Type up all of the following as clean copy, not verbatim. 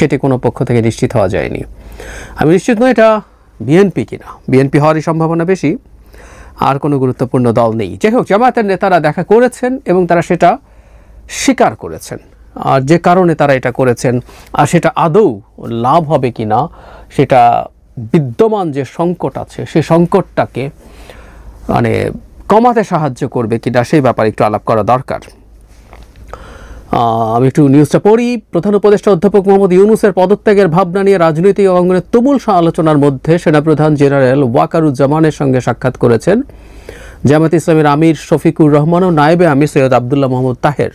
সেটি কোনো পক্ষ থেকে নিশ্চিত হওয়া যায়নি। আমি নিশ্চিত নই এটা বিএনপি কিনা, বিএনপি হওয়ারই সম্ভাবনা বেশি, আর কোনো গুরুত্বপূর্ণ দল নেই। যাই হোক, জামায়াতের নেতারা দেখা করেছেন এবং তারা সেটা স্বীকার করেছেন, আর যে কারণে তারা এটা করেছেন আর সেটা আদৌ লাভ হবে কিনা, সেটা বিদ্যমান যে সংকট আছে সেই সংকটটাকে মানে কমাতে সাহায্য করবে কিনা সেই ব্যাপারে একটু আলাপ করা দরকার। আমি একটু নিউজটা পড়ি। প্রধান উপদেষ্টা অধ্যাপক মোহাম্মদ ইউনূসের পদত্যাগের ভাবনা নিয়ে রাজনৈতিক অঙ্গনে তুমুল আলোচনার মধ্যে সেনাপ্রধান জেনারেল ওয়াকারুজ্জামানের সঙ্গে সাক্ষাৎ করেছেন জামায়াতে ইসলামীর আমির শফিকুর রহমান ও নায়েবে আমির সৈয়দ আবদুল্লাহ মোহাম্মদ তাহের।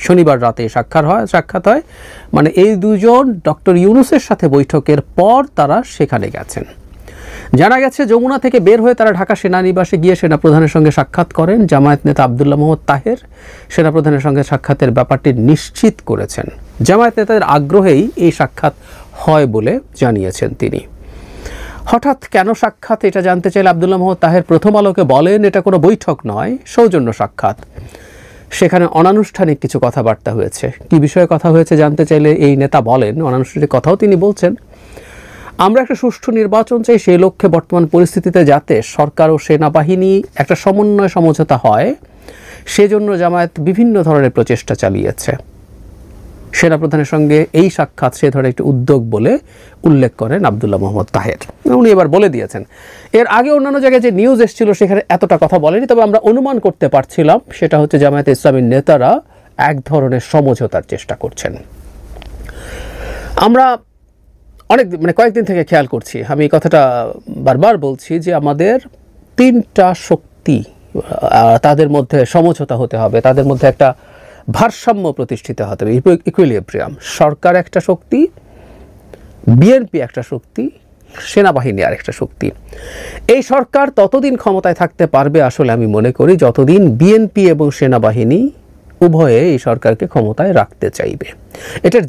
শনিবার রাতে সাক্ষাৎ হয়, মানে এই দুজন ডক্টর ইউনূসের সাথে বৈঠকের পর তারা সেখানে গেছেন। জানা গেছে যমুনা থেকে বের হয়ে তারা ঢাকা সেনানিবাসে গিয়ে সেনাপ্রধানের সঙ্গে সাক্ষাৎ করেন। জামায়াত নেতা আবদুল্লাহ মোহাম্মদ তাহের সেনাপ্রধানের সঙ্গে সাক্ষাতের ব্যাপারটি নিশ্চিত করেছেন। জামায়াত নেতাদের আগ্রহেই এই সাক্ষাৎ হয় বলে জানিয়েছেন তিনি। হঠাৎ কেন সাক্ষাৎ এটা জানতে চাইলে আবদুল্লাহ মোহাম্মদ তাহের প্রথম আলোকে বলেন, এটা কোনো বৈঠক নয়, সৌজন্য সাক্ষাৎ। সেখানে অনানুষ্ঠানিক কিছু কথাবার্তা হয়েছে। কি বিষয়ে কথা হয়েছে জানতে চাইলে এই নেতা বলেন, অনানুষ্ঠানিক কথাও তিনি বলছেন, আমরা একটা সুষ্ঠু নির্বাচন চাই, সেই লক্ষ্যে বর্তমান পরিস্থিতিতে যাতে সরকার ও সেনাবাহিনী একটা সমন্বয় সমঝোতা হয় সেজন্য জামায়াত বিভিন্ন ধরনের প্রচেষ্টা চালিয়েছে। সেনাপ্রধানের সঙ্গে এই সাক্ষাৎ সে ধরনের একটি উদ্যোগ বলে উল্লেখ করেন আবদুল্লাহ মোহাম্মদ তাহের। উনি এবার বলে দিয়েছেন, এর আগে অন্যান্য জায়গায় যে নিউজ এসেছিল সেখানে এতটা কথা বলেনি, তবে আমরা অনুমান করতে পারছিলাম সেটা হচ্ছে জামায়াতে ইসলামীর নেতারা এক ধরনের সমঝোতার চেষ্টা করছেন। আমরা কয়েকদিন থেকে খেয়াল করছি, আমি এই কথাটা বারবার বলছি যে আমাদের তিনটা শক্তি, তাদের মধ্যে সমঝোতা হতে হবে, তাদের মধ্যে একটা ভারসাম্য প্রতিষ্ঠিত হতে হবে, ইকুইলিব্রিয়াম। সরকার একটা শক্তি, বিএনপি একটা শক্তি, সেনাবাহিনী আর একটা শক্তি। এই সরকার ততদিন ক্ষমতায় থাকতে পারবে আসলে আমি মনে করি যতদিন বিএনপি এবং সেনাবাহিনী উভয়ে এই সরকারকে ক্ষমতায় রাখতে চাইবে। এটার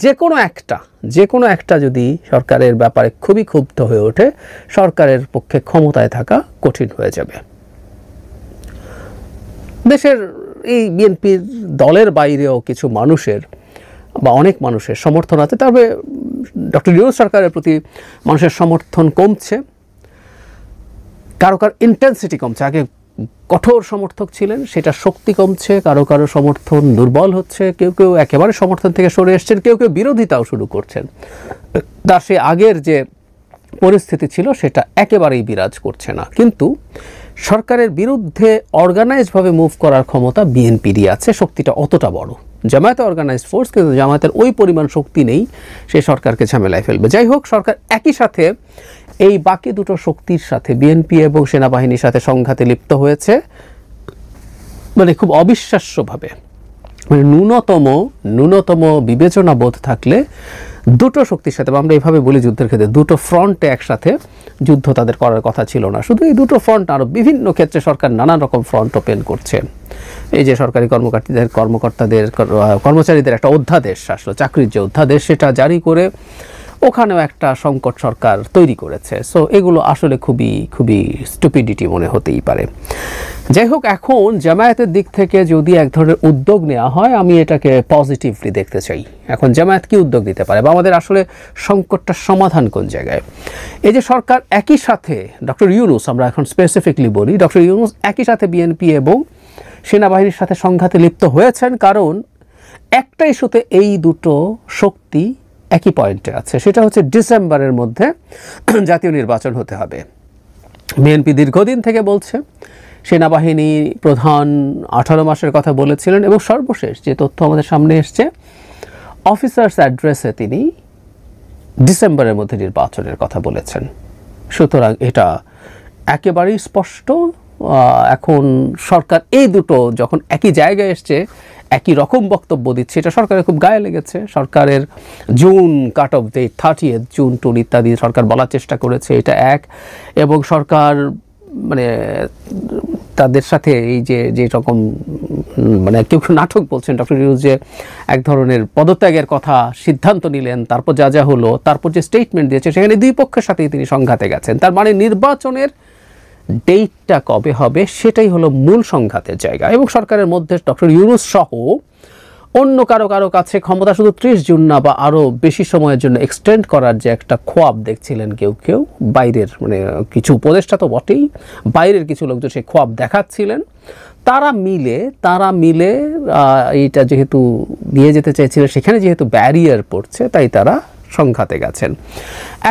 যে কোনো একটা যদি সরকারের ব্যাপারে খুবই ক্ষুব্ধ হয়ে ওঠে, সরকারের পক্ষে ক্ষমতায় থাকা কঠিন হয়ে যাবে। দেশের এই বিএনপির দলের বাইরেও কিছু মানুষের বা অনেক মানুষের সমর্থন আছে, তবে ডক্টর ইউনূস সরকারের প্রতি মানুষের সমর্থন কমছে, কারো ইন্টেন্সিটি কমছে। আগে কঠোর সমর্থক ছিলেন, সেটা শক্তি কমছে, কারো সমর্থন দুর্বল হচ্ছে, কেউ একেবারে সমর্থন থেকে সরে এসছেন, কেউ বিরোধিতাও শুরু করছেন। তার সে আগের যে পরিস্থিতি ছিল সেটা একেবারেই বিরাজ করছে না। কিন্তু সরকারের বিরুদ্ধে অর্গানাইজভাবে মুভ করার ক্ষমতা বিএনপিরই আছে, শক্তিটা অতটা বড়। জামায়াতে অর্গানাইজড ফোর্স, কিন্তু জামায়াতের ওই পরিমাণ শক্তি নেই সে সরকারকে ঝামেলায় ফেলবে। যাই হোক, সরকার একই সাথে এই বাকি দুটো শক্তির সাথে, বিএনপি এবং সেনাবাহিনীর সাথে সংঘাতে লিপ্ত হয়েছে, খুব অবিশ্বাস্যভাবে। ন্যূনতম বিবেচনা বোধ থাকলে দুটো শক্তির সাথে, আমরা এইভাবে বলি যুদ্ধের ক্ষেত্রে দুটো ফ্রন্টে একসাথে যুদ্ধ তাদের করার কথা ছিল না। শুধু এই দুটো ফ্রন্ট, আরও বিভিন্ন ক্ষেত্রে সরকার নানান রকম ফ্রন্ট ওপেন করছে। এই যে সরকারি কর্মচারীদের একটা অধ্যাদেশ আসলো, চাকরির যে অধ্যাদেশ, সেটা জারি করে ওখানেও একটা সংকট সরকার তৈরি করেছে। সো এগুলো আসলে খুবই স্টুপিডিটি মনে হতেই পারে। যাই হোক, এখন জামায়াতের দিক থেকে যদি এক ধরনের উদ্যোগ নেওয়া হয়, আমি এটাকে পজিটিভলি দেখতে চাই। এখন জামায়াত কি উদ্যোগ নিতে পারে বা আমাদের আসলে সংকটটার সমাধান কোন জায়গায়? এই যে সরকার একই সাথে ডক্টর ইউনূস, আমরা এখন স্পেসিফিকলি বলি, ডক্টর ইউনূস একই সাথে বিএনপি এবং সেনাবাহিনীর সাথে সংঘাতে লিপ্ত হয়েছেন, কারণ একটা ইস্যুতে এই দুটো শক্তি একই পয়েন্টে আছে, সেটা হচ্ছে ডিসেম্বরের মধ্যে জাতীয় নির্বাচন হতে হবে। বিএনপি দীর্ঘদিন থেকে বলছে, সেনাবাহিনী প্রধান 18 মাসের কথা বলেছিলেন, এবং সর্বশেষ যে তথ্য আমাদের সামনে এসছে, অফিসার্স অ্যাড্রেসে তিনি ডিসেম্বরের মধ্যে নির্বাচনের কথা বলেছেন। সুতরাং এটা একেবারেই স্পষ্ট। এখন সরকার এই দুটো যখন একই জায়গায় এসছে, একই রকম বক্তব্য দিচ্ছে, এটা সরকারের খুব গায়ে লেগেছে। সরকারের June cut off date 30 June টুন ইত্যাদি সরকার বলার চেষ্টা করেছে, এটা এক। এবং সরকার তাদের সাথে এই যে রকম কেউ নাটক বলছেন, ডক্টর ইউনূস যে এক ধরনের পদত্যাগের কথা সিদ্ধান্ত নিলেন, তারপর যা হলো, তারপর যে স্টেটমেন্ট দিয়েছে, সেখানে দুই পক্ষের সাথেই তিনি সংঘাতে গেছেন। তার মানে নির্বাচনের ডেটটা কবে হবে সেটাই হলো মূল সংঘাতের জায়গা। এবং সরকারের মধ্যে ডক্টর ইউনূস সহ অন্য কারো কাছে ক্ষমতা শুধু 30 জুন না বা আরও বেশি সময়ের জন্য এক্সটেন্ড করার যে একটা খোয়াব দেখছিলেন কেউ বাইরের, মানে কিছু উপদেষ্টা তো বটেই, বাইরের কিছু লোকজন সেই খোয়াব দেখাচ্ছিলেন, তারা মিলে এইটা যেহেতু নিয়ে যেতে চাইছিলেন, সেখানে যেহেতু ব্যারিয়ার পড়ছে, তাই তারা সংঘাতে গেছেন।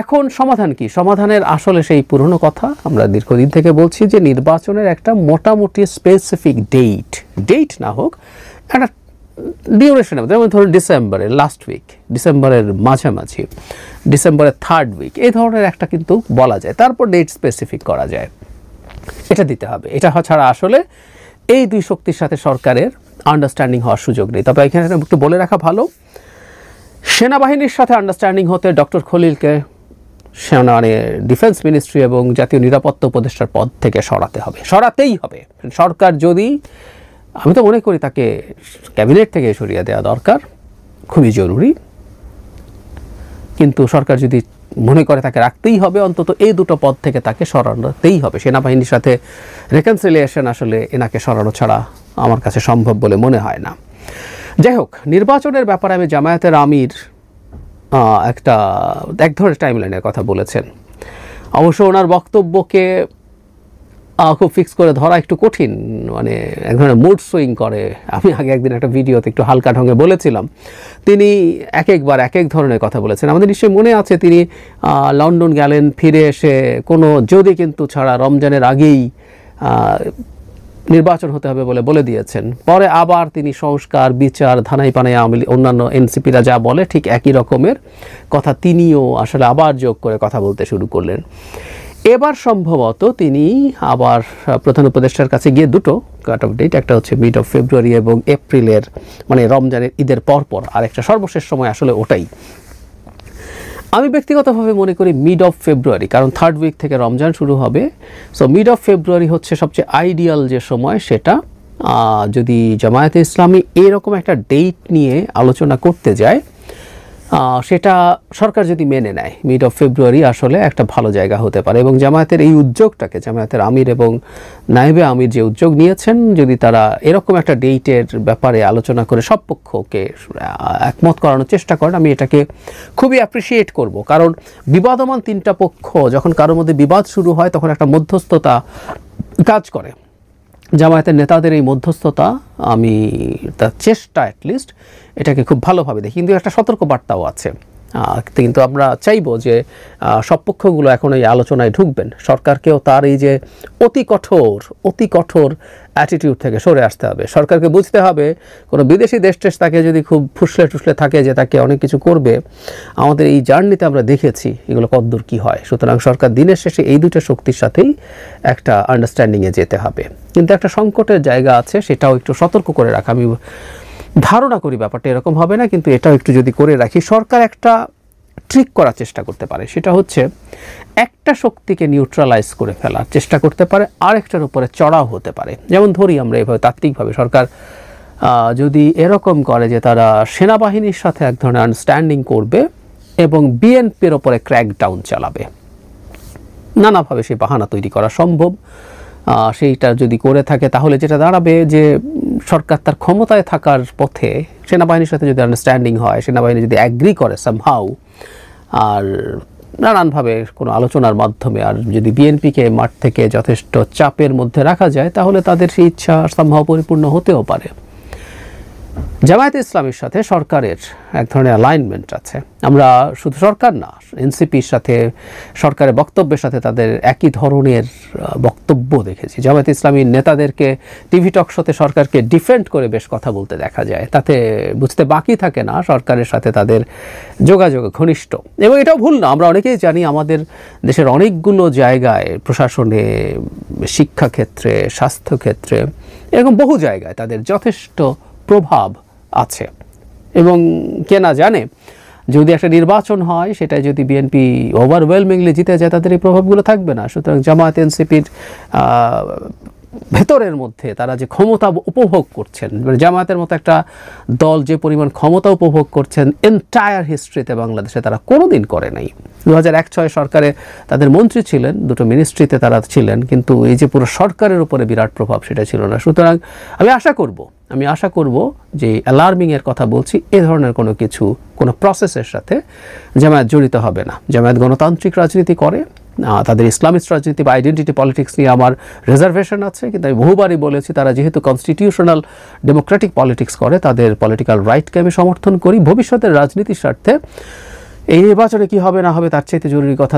এখন সমাধান কি? সমাধানের আসলে সেই পুরনো কথা আমরা দীর্ঘদিন থেকে বলছি যে নির্বাচনের একটা মোটামুটি স্পেসিফিক ডেট না হোক, একটা ডিউরেশন, যেমন ধরুন ডিসেম্বরের লাস্ট উইক, ডিসেম্বরের মাঝামাঝি, ডিসেম্বরের 3rd উইক, এই ধরনের একটা কিন্তু বলা যায়, তারপর ডেট স্পেসিফিক করা যায়, এটা দিতে হবে। এটা ছাড়া আসলে এই দুই শক্তির সাথে সরকারের আন্ডারস্ট্যান্ডিং হওয়ার সুযোগ নেই। তবে এখানে একটু বলে রাখা ভালো, সেনাবাহিনীর সাথে আন্ডারস্ট্যান্ডিং হতে ডক্টর খলিলকে মানে ডিফেন্স মিনিস্ট্রি এবং জাতীয় নিরাপত্তা উপদেষ্টার পদ থেকে সরাতেই হবে। সরকার যদি, আমি তো মনে করি তাকে ক্যাবিনেট থেকে সরিয়ে দেওয়া দরকার, খুবই জরুরি, কিন্তু সরকার যদি মনে করে তাকে রাখতেই হবে, অন্তত এই দুটো পদ থেকে তাকে সরাতেই হবে। সেনাবাহিনীর সাথে রেকনসিলিয়েশন আসলে এনাকে সরানো ছাড়া আমার কাছে সম্ভব বলে মনে হয় না। যাই হোক, নির্বাচনের ব্যাপারে আমি জামায়াতের আমির এক ধরনের টাইমলাইনের কথা বলেছেন। অবশ্য ওনার বক্তব্যকে খুব ফিক্স করে ধরা একটু কঠিন, মানে এক ধরনের মুড সুইং করে। আমি আগে একদিন একটা ভিডিওতে একটু হালকা ঢঙে বলেছিলাম, তিনি একবার এক ধরনের কথা বলেছেন। আমাদের নিশ্চয়ই মনে আছে তিনি লন্ডন গেলেন, ফিরে এসে কোনো যদি কিন্তু ছাড়া রমজানের আগেই নির্বাচন হতে হবে বলে দিয়েছেন। পরে আবার তিনি সংস্কার, বিচার, ধানাই পানাই অন্যান্য এনসিপিরা যা বলে ঠিক একই রকমের কথা তিনিও আসলে আবার যোগ করে কথা বলতে শুরু করলেন। এবার সম্ভবত তিনি আবার প্রধান উপদেষ্টার কাছে গিয়ে দুটো কাট অফ ডেট, একটা হচ্ছে মিড অফ ফেব্রুয়ারি এবং এপ্রিলের, মানে রমজানের ঈদের পরপর, আর একটা সর্বশেষ সময় আসলে ওটাই। আমি ব্যক্তিগতভাবে মনে করি মিড অফ ফেব্রুয়ারি, কারণ 3rd উইক থেকে রমজান শুরু হবে। সো মিড অফ ফেব্রুয়ারি হচ্ছে সবচেয়ে আইডিয়াল যে সময়, সেটা যদি জামায়াতে ইসলামী এরকম একটা ডেট নিয়ে আলোচনা করতে যায়, সেটা সরকার যদি মেনে নেয়, মিড অফ ফেব্রুয়ারি আসলে একটা ভালো জায়গা হতে পারে। এবং জামায়াতের এই উদ্যোগটাকে, জামায়াতের আমির এবং নায়েবে আমির যে উদ্যোগ নিয়েছেন, যদি তারা এরকম একটা ডেটের ব্যাপারে আলোচনা করে সব পক্ষকে একমত করানোর চেষ্টা করেন, আমি এটাকে খুবই অ্যাপ্রিসিয়েট করব। কারণ বিবাদমান তিনটা পক্ষ যখন কারোর মধ্যে বিবাদ শুরু হয়, তখন একটা মধ্যস্থতা কাজ করে। জামায়াতের নেতাদের এই মধ্যস্থতা, আমি তার চেষ্টা অ্যাটলিস্ট এটাকে খুব ভালোভাবে দেখি, কিন্তু একটা সতর্ক বার্তাও আছে। কিন্তু আমরা চাইবো যে সব পক্ষগুলো এখন এই আলোচনায় ঢুকবেন, সরকারকেও তার এই যে অতি কঠোর অ্যাটিটিউড থেকে সরে আসতে হবে। সরকারকে বুঝতে হবে, কোনো বিদেশি দেশ তাকে যদি খুব ফুসলে থাকে যে তাকে অনেক কিছু করবে, আমাদের এই জার্নিতে আমরা দেখেছি এগুলো কতদূর কী হয়। সুতরাং সরকার দিনের শেষে এই দুটো শক্তির সাথেই একটা আন্ডারস্ট্যান্ডিংয়ে যেতে হবে। কিন্তু একটা সংকটের জায়গা আছে, সেটাও একটু সতর্ক করে রাখা। আমি ধারণা করি ব্যাপারটা এরকম হবে না, কিন্তু এটাও একটু যদি করে রাখি, সরকার একটা ট্রিক করার চেষ্টা করতে পারে। সেটা হচ্ছে একটা শক্তিকে নিউট্রালাইজ করে ফেলার চেষ্টা করতে পারে, আরেকটার উপরে চড়াও হতে পারে। যেমন ধরি আমরা এভাবে তাত্ত্বিকভাবে, সরকার যদি এরকম করে যে তারা সেনাবাহিনীর সাথে এক ধরনের আন্ডারস্ট্যান্ডিং করবে এবং বিএনপির ওপরে ক্র্যাকডাউন চালাবে, নানাভাবে সেই বাহানা তৈরি করা সম্ভব। সেইটা যদি করে থাকে, তাহলে যেটা দাঁড়াবে যে সরকার তার ক্ষমতায় থাকার পথে সেনাবাহিনীর সাথে যদি আন্ডারস্ট্যান্ডিং হয়, সেনাবাহিনী যদি অ্যাগ্রি করে সামহাউ, আর নানানভাবে কোনো আলোচনার মাধ্যমে, আর যদি বিএনপিকে মাঠ থেকে যথেষ্ট চাপের মধ্যে রাখা যায়, তাহলে তাদের সেই ইচ্ছা সামহাউ পরিপূর্ণ হতেও পারে। জামায়াতে ইসলামীর সাথে সরকারের এক ধরনের অ্যালাইনমেন্ট আছে। আমরা শুধু সরকার না, এনসিপির সাথে, সরকারের বক্তব্যের সাথে তাদের একই ধরনের বক্তব্য দেখেছি। জামায়াতে ইসলামীর নেতাদেরকে টিভি টক শোতে সরকারকে ডিফেন্ড করে বেশ কথা বলতে দেখা যায়। তাতে বুঝতে বাকি থাকে না সরকারের সাথে তাদের যোগাযোগ ঘনিষ্ঠ। এবং এটাও ভুল না, আমরা অনেকেই জানি আমাদের দেশের অনেকগুলো জায়গায়, প্রশাসনে, শিক্ষাক্ষেত্রে, স্বাস্থ্যক্ষেত্রে, এরকম বহু জায়গায় তাদের যথেষ্ট প্রভাব আছে। এবং কে না জানে, যদি একটা নির্বাচন হয়, সেটা যদি বিএনপি ওভারওয়েলমিংলি জিতে যায়, তাদের এই প্রভাবগুলো থাকবে না। সুতরাং জামায়াত এনসিপির ভেতরের মধ্যে তারা যে ক্ষমতা উপভোগ করছেন, মানে জামায়াতের মতো একটা দল যে পরিমাণ ক্ষমতা উপভোগ করছেন এন্টায়ার হিস্ট্রিতে বাংলাদেশে তারা কোনোদিন করে নাই। 2001-06 সরকারে তাদের মন্ত্রী ছিলেন, দুটো মিনিস্ট্রিতে তারা ছিলেন, কিন্তু এই যে পুরো সরকারের উপরে বিরাট প্রভাব সেটা ছিল না। সুতরাং আমি আশা করব যে অ্যালার্মিংয়ের কথা বলছি, এ ধরনের কোনো প্রসেসের সাথে জামায়াত জড়িত হবে না। জামায়াত গণতান্ত্রিক রাজনীতি করে, তাদের ইসলামিস্ট রাজনীতি বা আইডেন্টিটি পলিটিক্স নিয়ে আমার রিজার্ভেশন আছে, কিন্তু আমি বহুবারই বলেছি তারা যেহেতু কনস্টিটিউশনাল ডেমোক্রেটিক পলিটিক্স করে, তাদের পলিটিক্যাল রাইটকে আমি সমর্থন করি। ভবিষ্যতের রাজনীতির স্বার্থে এই নির্বাচনে কী হবে না হবে তার চাইতে জরুরি কথা